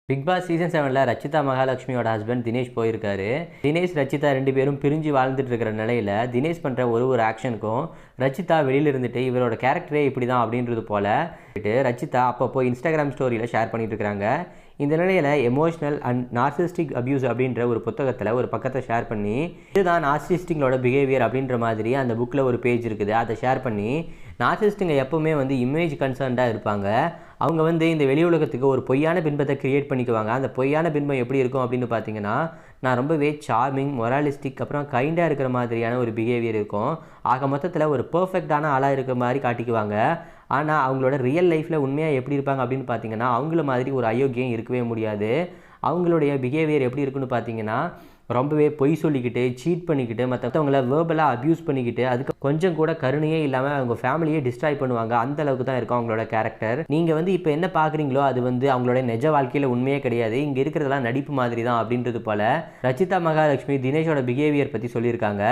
Big Boss season 7ல ரச்சிதா மகாலட்சுமியோட husband Dinesh போயிருக்காரு. தினேஷ், ரச்சிதா 2 பேரும் பிரிஞ்சு வாழ்ந்துட்டு இருக்கிற நிலையில தினேஷ் பண்ற ஒரு ஆக்ஷனுக்கும் ரச்சிதா வெளியில இருந்துட்டு இவரோட கேரக்டரே இப்படி தான் அப்படின்றது போல ரச்சிதா அப்பப்போ இன்ஸ்டாகிராம் ஸ்டோரியில ஷேர் பண்ணிட்டு இருக்காங்க. இந்த நிலையில எமோஷனல் அண்ட் நார்சிஸ்டிக் அபியூஸ் அப்படின்ற ஒரு புத்தகத்தில் ஒரு பக்கத்தை ஷேர் பண்ணி, இதுதான் நார்சிஸ்டிங்களோட பிஹேவியர் அப்படின்ற மாதிரி அந்த புக்கில் ஒரு பேஜ் இருக்குது, அதை ஷேர் பண்ணி, நார்சிஸ்ட்டுங்க எப்போவுமே இமேஜ் கன்சர்ன்டாக இருப்பாங்க. அவங்க இந்த வெளி உலகத்துக்கு ஒரு பொய்யான பின்பத்தை கிரியேட் பண்ணிக்குவாங்க. அந்த பொய்யான பின்பம் எப்படி இருக்கும் அப்படின்னு பார்த்தீங்கன்னா, நான் ரொம்பவே சார்மிங், மொராலிஸ்டிக், அப்புறம் கைண்டாக இருக்கிற மாதிரியான ஒரு பிஹேவியர் இருக்கும். ஆக மொத்தத்தில் ஒரு பர்ஃபெக்டான ஆளாக இருக்கிற மாதிரி காட்டிக்குவாங்க. ஆனால் அவங்களோட ரியல் லைஃப்பில் உண்மையாக எப்படி இருப்பாங்க அப்படின்னு பார்த்தீங்கன்னா, அவங்கள மாதிரி ஒரு அயோக்கியம் இருக்கவே முடியாது. அவங்களுடைய பிஹேவியர் எப்படி இருக்குன்னு பார்த்தீங்கன்னா, ரொம்பவே பொய் சொல்லிக்கிட்டு, சீட் பண்ணிக்கிட்டு, மற்றவங்கள வேர்பலாக அப்யூஸ் பண்ணிக்கிட்டு, அதுக்கு கொஞ்சம் கூட கருணையே இல்லாமல் அவங்க ஃபேமிலியே டிஸ்ட்ராய் பண்ணுவாங்க. அந்த அளவுக்கு தான் இருக்கும் அவங்களோட கேரக்டர். நீங்கள் இப்போ என்ன பார்க்குறீங்களோ அது அவங்களோட நிஜ வாழ்க்கையில் உண்மையே கிடையாது. இங்கே இருக்கிறதெல்லாம் நடிப்பு மாதிரி தான் அப்படின்றது போல ரச்சிதா மகாலட்சுமி தினேஷோட பிஹேவியர் பற்றி சொல்லியிருக்காங்க.